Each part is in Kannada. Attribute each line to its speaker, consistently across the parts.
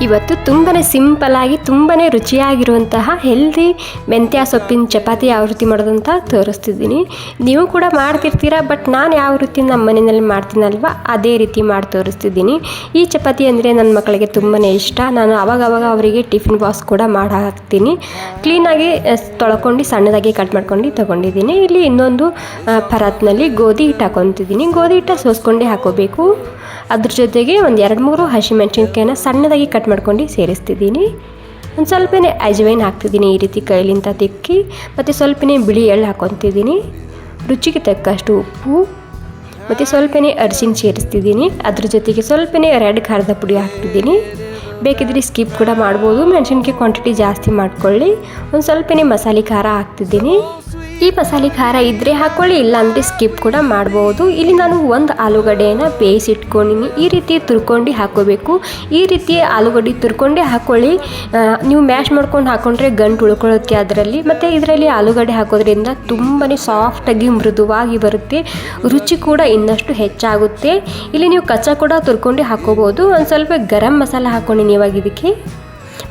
Speaker 1: ಇವತ್ತು ತುಂಬಾ ಸಿಂಪಲ್ಲಾಗಿ ತುಂಬಾ ರುಚಿಯಾಗಿರುವಂತಹ ಹೆಲ್ದಿ ಮೆಂತ್ಯ ಸೊಪ್ಪಿನ ಚಪಾತಿ ಯಾವ ರೀತಿ ಮಾಡೋದಂತ ತೋರಿಸ್ತಿದ್ದೀನಿ. ನೀವು ಕೂಡ ಮಾಡ್ತಿರ್ತೀರಾ, ಬಟ್ ನಾನು ಯಾವ ರೀತಿ ನಮ್ಮ ಮನೆಯಲ್ಲಿ ಮಾಡ್ತೀನಲ್ವ ಅದೇ ರೀತಿ ಮಾಡಿ ತೋರಿಸ್ತಿದ್ದೀನಿ. ಈ ಚಪಾತಿ ಅಂದರೆ ನನ್ನ ಮಕ್ಕಳಿಗೆ ತುಂಬಾ ಇಷ್ಟ. ನಾನು ಅವಾಗವಾಗ ಅವರಿಗೆ ಟಿಫಿನ್ ಬಾಕ್ಸ್ ಕೂಡ ಮಾಡಿ ಹಾಕ್ತೀನಿ. ಕ್ಲೀನಾಗಿ ತೊಳ್ಕೊಂಡು ಸಣ್ಣದಾಗಿ ಕಟ್ ಮಾಡ್ಕೊಂಡು ತೊಗೊಂಡಿದ್ದೀನಿ. ಇಲ್ಲಿ ಇನ್ನೊಂದು ಪರಾತ್ನಲ್ಲಿ ಗೋಧಿ ಹಿಟ್ಟು ಹಾಕೊತಿದ್ದೀನಿ. ಗೋಧಿ ಹಿಟ್ಟು ಸೋಸ್ಕೊಂಡೇ ಹಾಕೋಬೇಕು. ಅದ್ರ ಜೊತೆಗೆ ಒಂದು 2-3 ಹಸಿಮೆಣಸಿನ್ಕಾಯಿನ ಸಣ್ಣದಾಗಿ ಕಟ್ ಮಾಡ್ಕೊಂಡು ಸೇರಿಸ್ತಿದ್ದೀನಿ. ಒಂದು ಸ್ವಲ್ಪನೇ ಅಜವೈನ್ ಹಾಕ್ತಿದ್ದೀನಿ, ಈ ರೀತಿ ಕೈಲಿಂದ ತಿಕ್ಕಿ. ಮತ್ತು ಸ್ವಲ್ಪನೇ ಬಿಳಿ ಎಳ್ಳು ಹಾಕೊತಿದ್ದೀನಿ. ರುಚಿಗೆ ತಕ್ಕಷ್ಟು ಉಪ್ಪು ಮತ್ತು ಸ್ವಲ್ಪನೇ ಅರಿಶಿನ ಸೇರಿಸ್ತಿದ್ದೀನಿ. ಅದ್ರ ಜೊತೆಗೆ ಸ್ವಲ್ಪನೇ ರೆಡ್ ಖಾರದ ಪುಡಿ ಹಾಕ್ತಿದ್ದೀನಿ. ಬೇಕಿದ್ರೆ ಸ್ಕಿಪ್ ಕೂಡ ಮಾಡ್ಬೋದು. ಮೆಣಸಿನ್ಕಾಯಿ ಕ್ವಾಂಟಿಟಿ ಜಾಸ್ತಿ ಮಾಡ್ಕೊಳ್ಳಿ. ಒಂದು ಸ್ವಲ್ಪನೇ ಮಸಾಲೆ ಖಾರ ಹಾಕ್ತಿದ್ದೀನಿ. ಈ ಮಸಾಲೆ ಖಾರ ಇದ್ದರೆ ಹಾಕ್ಕೊಳ್ಳಿ, ಇಲ್ಲಾಂದರೆ ಸ್ಕಿಪ್ ಕೂಡ ಮಾಡ್ಬೋದು. ಇಲ್ಲಿ ನಾನು ಒಂದು ಆಲೂಗಡ್ಡೆಯನ್ನು ಬೇಯಿಸಿಟ್ಕೊಂಡಿನಿ. ಈ ರೀತಿ ತುರ್ಕೊಂಡು ಹಾಕ್ಕೋಬೇಕು. ಈ ರೀತಿ ಆಲೂಗಡ್ಡೆ ತುರ್ಕೊಂಡೇ ಹಾಕ್ಕೊಳ್ಳಿ. ನೀವು ಮ್ಯಾಶ್ ಮಾಡ್ಕೊಂಡು ಹಾಕ್ಕೊಂಡ್ರೆ ಗಂಟು ಉಳ್ಕೊಳ್ಳುತ್ತೆ ಅದರಲ್ಲಿ. ಮತ್ತು ಇದರಲ್ಲಿ ಆಲೂಗಡ್ಡೆ ಹಾಕೋದ್ರಿಂದ ತುಂಬಾ ಸಾಫ್ಟಾಗಿ ಮೃದುವಾಗಿ ಬರುತ್ತೆ. ರುಚಿ ಕೂಡ ಇನ್ನಷ್ಟು ಹೆಚ್ಚಾಗುತ್ತೆ. ಇಲ್ಲಿ ನೀವು ಕಚ್ಚಾ ಕೂಡ ತುರ್ಕೊಂಡು ಹಾಕ್ಕೋಬೋದು. ಒಂದು ಸ್ವಲ್ಪ ಗರಂ ಮಸಾಲ ಹಾಕ್ಕೊಂಡಿನಿ ಇವಾಗ ಇದಕ್ಕೆ.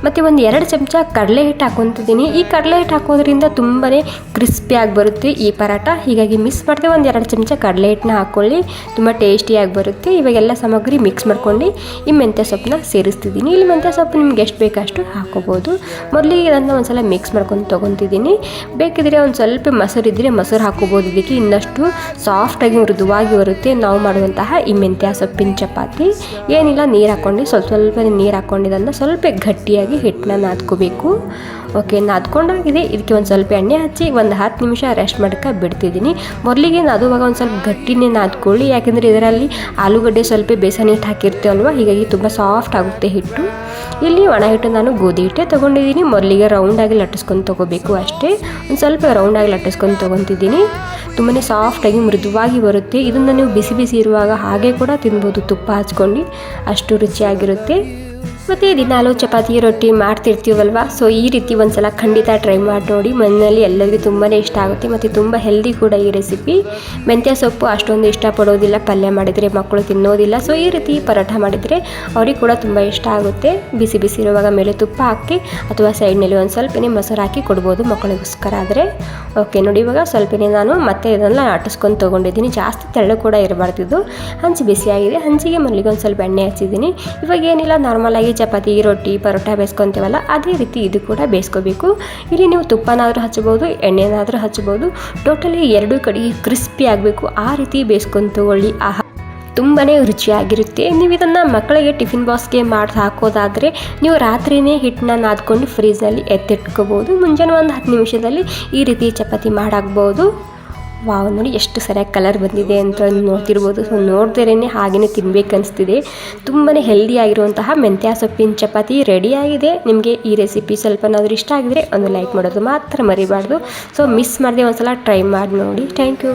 Speaker 1: ಮತ್ತು ಒಂದು 2 ಚಮಚ ಕಡಲೆ ಹಿಟ್ಟು ಹಾಕ್ಕೊತಿದ್ದೀನಿ. ಈ ಕಡಲೆ ಹಿಟ್ಟು ಹಾಕೋದ್ರಿಂದ ತುಂಬಾ ಕ್ರಿಸ್ಪಿಯಾಗಿ ಬರುತ್ತೆ ಈ ಪರಾಟ. ಹೀಗಾಗಿ ಮಿಕ್ಸ್ ಮಾಡ್ತೀವಿ. ಒಂದು 2 ಚಮಚ ಕಡಲೆ ಹಿಟ್ಟನ್ನ ಹಾಕ್ಕೊಳ್ಳಿ, ತುಂಬ ಟೇಸ್ಟಿಯಾಗಿ ಬರುತ್ತೆ. ಇವಾಗೆಲ್ಲ ಸಾಮಗ್ರಿ ಮಿಕ್ಸ್ ಮಾಡ್ಕೊಂಡು ಈ ಮೆಂತ್ಯ ಸೊಪ್ಪನ್ನ ಸೇರಿಸ್ತಿದ್ದೀನಿ. ಇಲ್ಲಿ ಮೆಂತ್ಯ ಸೊಪ್ಪು ನಿಮ್ಗೆ ಎಷ್ಟು ಬೇಕಷ್ಟು ಹಾಕೋಬೋದು. ಮೊದಲಿಗೆ ಇದನ್ನು ಒಂದು ಸಲ ಮಿಕ್ಸ್ ಮಾಡ್ಕೊಂಡು ತೊಗೊತಿದ್ದೀನಿ. ಬೇಕಿದ್ರೆ ಒಂದು ಸ್ವಲ್ಪ ಮೊಸರು ಇದ್ದರೆ ಮೊಸರು ಹಾಕೋಬೋದು. ಇದಕ್ಕೆ ಇನ್ನಷ್ಟು ಸಾಫ್ಟಾಗಿ ಮೃದುವಾಗಿ ಬರುತ್ತೆ ನಾವು ಮಾಡುವಂತಹ ಈ ಮೆಂತ್ಯ ಸೊಪ್ಪಿನ ಚಪಾತಿ. ಏನಿಲ್ಲ, ನೀರು ಹಾಕ್ಕೊಂಡು ಸ್ವಲ್ಪ ನೀರು ಹಾಕ್ಕೊಂಡು ಇದನ್ನು ಸ್ವಲ್ಪ ಗಟ್ಟಿಯಾಗಿ ಹಿಟ್ಟನ್ನ ನಾದ್ಕೋಬೇಕು. ಓಕೆ, ನಾದ್ಕೊಂಡಾಗಿದೆ. ಇದಕ್ಕೆ ಒಂದು ಸ್ವಲ್ಪ ಎಣ್ಣೆ ಹಚ್ಚಿ ಒಂದು 10 ನಿಮಿಷ ರೆಸ್ಟ್ ಮಾಡೋಕ್ಕೆ ಬಿಡ್ತಿದ್ದೀನಿ. ಮೊದಲಿಗೆ ನಾದುವಾಗ ಒಂದು ಸ್ವಲ್ಪ ಗಟ್ಟಿನೇ ನಾದ್ಕೊಳ್ಳಿ, ಯಾಕೆಂದರೆ ಇದರಲ್ಲಿ ಆಲೂಗಡ್ಡೆ ಸ್ವಲ್ಪ ಬೇಸನ್ ಹಿಟ್ಟು ಹಾಕಿರ್ತೀವಲ್ವ, ಹೀಗಾಗಿ ತುಂಬ ಸಾಫ್ಟ್ ಆಗುತ್ತೆ ಹಿಟ್ಟು. ಇಲ್ಲಿ ಒಣ ಹಿಟ್ಟು ನಾನು ಗೋಧಿ ಹಿಟ್ಟೆ ತೊಗೊಂಡಿದ್ದೀನಿ. ಮೊದಲಿಗೆ ರೌಂಡಾಗಿ ಲಟ್ಟಿಸ್ಕೊಂಡು ತೊಗೋಬೇಕು ಅಷ್ಟೇ. ಒಂದು ಸ್ವಲ್ಪ ರೌಂಡಾಗಿ ಲಟ್ಟಿಸ್ಕೊಂಡು ತೊಗೊತಿದ್ದೀನಿ. ತುಂಬಾ ಸಾಫ್ಟಾಗಿ ಮೃದುವಾಗಿ ಬರುತ್ತೆ. ಇದನ್ನು ನೀವು ಬಿಸಿ ಬಿಸಿ ಇರುವಾಗ ಹಾಗೆ ಕೂಡ ತಿನ್ಬೋದು, ತುಪ್ಪ ಹಚ್ಕೊಂಡು. ಅಷ್ಟು ರುಚಿಯಾಗಿರುತ್ತೆ. ಮತ್ತು ದಿನಾಲೂ ಚಪಾತಿ ರೊಟ್ಟಿ ಮಾಡ್ತಿರ್ತೀವಲ್ವ, ಸೊ ಈ ರೀತಿ ಒಂದು ಸಲ ಖಂಡಿತ ಟ್ರೈ ಮಾಡಿ ನೋಡಿ. ಮನೆಯಲ್ಲಿ ಎಲ್ಲರಿಗೂ ತುಂಬಾ ಇಷ್ಟ ಆಗುತ್ತೆ ಮತ್ತು ತುಂಬ ಹೆಲ್ದಿ ಕೂಡ ಈ ರೆಸಿಪಿ. ಮೆಂತ್ಯ ಸೊಪ್ಪು ಅಷ್ಟೊಂದು ಇಷ್ಟಪಡೋದಿಲ್ಲ, ಪಲ್ಯ ಮಾಡಿದರೆ ಮಕ್ಕಳು ತಿನ್ನೋದಿಲ್ಲ. ಸೊ ಈ ರೀತಿ ಪರೋಟ ಮಾಡಿದರೆ ಅವ್ರಿಗೆ ಕೂಡ ತುಂಬ ಇಷ್ಟ ಆಗುತ್ತೆ. ಬಿಸಿ ಬಿಸಿ ಇರುವಾಗ ಮೇಲೆ ತುಪ್ಪ ಹಾಕಿ ಅಥವಾ ಸೈಡ್ನಲ್ಲಿ ಒಂದು ಸ್ವಲ್ಪನೇ ಮೊಸರು ಹಾಕಿ ಕೊಡ್ಬೋದು ಮಕ್ಕಳಿಗೋಸ್ಕರ ಆದರೆ. ಓಕೆ ನೋಡಿ, ಇವಾಗ ಸ್ವಲ್ಪನೇ ನಾನು ಮತ್ತೆ ಇದನ್ನು ಆಟಿಸ್ಕೊಂಡು ತೊಗೊಂಡಿದ್ದೀನಿ. ಜಾಸ್ತಿ ತೆಳ್ಳು ಕೂಡ ಇರಬಾರ್ದಿದ್ದು. ಹಂಚು ಬಿಸಿಯಾಗಿದೆ. ಹಂಚಿಗೆ ಮೊದಲಿಗೆ ಒಂದು ಸ್ವಲ್ಪ ಎಣ್ಣೆ ಹಚ್ಚಿದ್ದೀನಿ. ಇವಾಗ ಏನಿಲ್ಲ, ನಾರ್ಮಲಾಗಿ ಚಪಾತಿ ರೊಟ್ಟಿ ಪರೋಟ ಬೇಯಿಸ್ಕೊತೀವಲ್ಲ ಅದೇ ರೀತಿ ಇದು ಕೂಡ ಬೇಯಿಸ್ಕೋಬೇಕು. ಇಲ್ಲಿ ನೀವು ತುಪ್ಪನಾದರೂ ಹಚ್ಬೋದು, ಎಣ್ಣೆನಾದರೂ ಹಚ್ಬೋದು. ಟೋಟಲಿ 2 ಕಡೆಗೆ ಕ್ರಿಸ್ಪಿ ಆಗಬೇಕು, ಆ ರೀತಿ ಬೇಯಿಸ್ಕೊಂಡು ತಗೊಳ್ಳಿ. ತುಂಬಾ ರುಚಿಯಾಗಿರುತ್ತೆ. ನೀವು ಇದನ್ನು ಮಕ್ಕಳಿಗೆ ಟಿಫಿನ್ ಬಾಕ್ಸ್ಗೆ ಮಾಡಿ ಹಾಕೋದಾದರೆ ನೀವು ರಾತ್ರಿಯೇ ಹಿಟ್ಟನ್ನ ನಾದ್ಕೊಂಡು ಫ್ರೀಜ್ನಲ್ಲಿ ಎತ್ತಿಟ್ಕೋಬೋದು. ಮುಂಜಾನೆ ಒಂದು 10 ನಿಮಿಷದಲ್ಲಿ ಈ ರೀತಿ ಚಪಾತಿ ಮಾಡಾಕ್ಬೋದು. ವಾವ್, ನೋಡಿ ಎಷ್ಟು ಸರಿಯಾಗಿ ಕಲರ್ ಬಂದಿದೆ ಅಂತ ನೋಡ್ತಿರ್ಬೋದು. ಸೊ ನೋಡ್ದಿರೇ ಹಾಗೆಯೇ ತಿನ್ಬೇಕು ಅನಿಸ್ತಿದೆ. ತುಂಬಾ ಹೆಲ್ದಿ ಆಗಿರುವಂತಹ ಮೆಂತ್ಯ ಸೊಪ್ಪಿನ ಚಪಾತಿ ರೆಡಿಯಾಗಿದೆ. ನಿಮಗೆ ಈ ರೆಸಿಪಿ ಸ್ವಲ್ಪನಾದರೂ ಇಷ್ಟ ಆಗಿದರೆ ಒಂದು ಲೈಕ್ ಮಾಡೋದು ಮಾತ್ರ ಮರಿಬಾರ್ದು. ಸೊ ಮಿಸ್ ಮಾಡದೆ ಒಂದು ಸಲ ಟ್ರೈ ಮಾಡಿ ನೋಡಿ. Thank you.